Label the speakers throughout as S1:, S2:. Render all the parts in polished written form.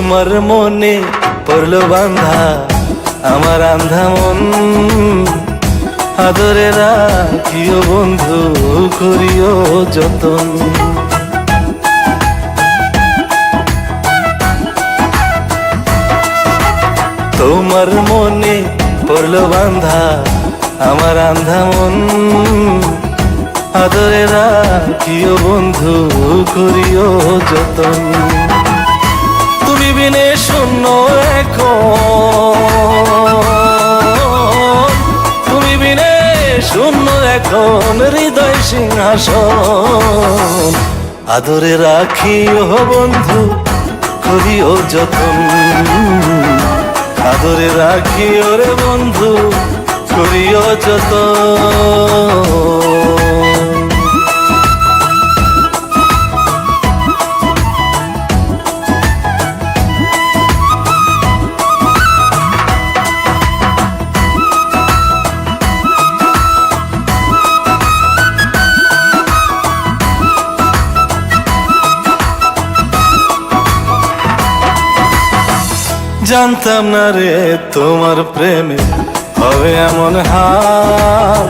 S1: তোমার মনে পড়লো বান্ধা আমার আন্ধা মন, আদরে রাখিও বন্ধু করিও যতন। তোমার মনে পড়লো বান্ধা আমার আন্ধা মন, আদরে রাখিও বন্ধু করিও যতন। তুমি বিনে শূন্য এখন, তুমি বিনে শূন্য এখন হৃদয় সিংহাসন, আদরে রাখিও বন্ধু করিও যতন, আদরে রাখিও রে বন্ধু করিও যতন। জানতাম না রে তোমার প্রেমে হবে এমন হাল,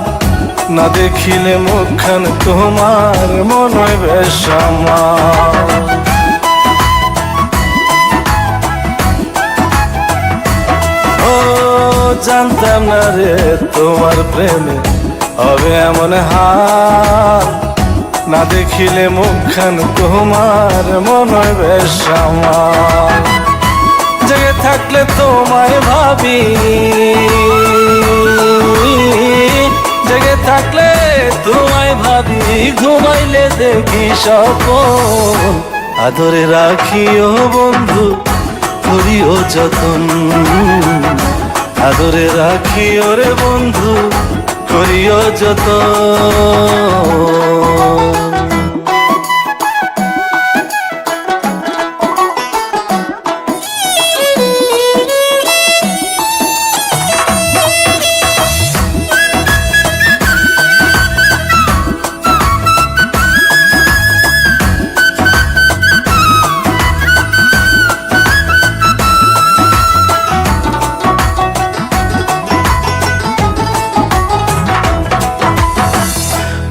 S1: না দেখিলে মুখখান তোমার মন হয় বেসামাল। ও জানতাম না রে তোমার প্রেমে হবে এমন হাল, না দেখিলে মুখখান তোমার মন হয় বেসামাল। জেগে থাকলে তোমায় ভাবি, জেগে থাকলে তোমায় ভাবি, ঘুমাইলে দেখি স্বপ্ন, আদরে রাখিও বন্ধু করিও যতন, আদরে রাখিও রে বন্ধু করিও যতন।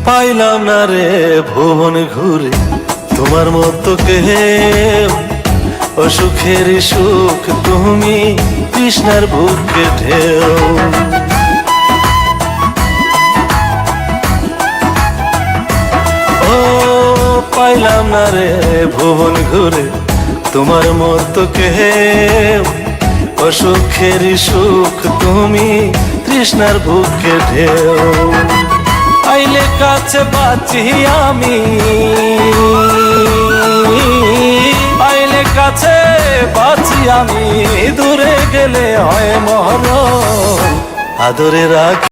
S1: পাইলাম না রে ভুবন ঘুরে তোমার মতো কেউ, অসুখের সুখ তুমি কৃষ্ণার বুকে ঢেউ। ও পাইলাম না রে ভুবন ঘুরে তোমার মতো কেউ, অসুখের সুখ তুমি কৃষ্ণার বুকে ঢেউ। আইলে কাছে বাঁচি আমি, আইলে কাছে বাঁচি আমি, দূরে গেলে হয় মরণ, আদরে রাখি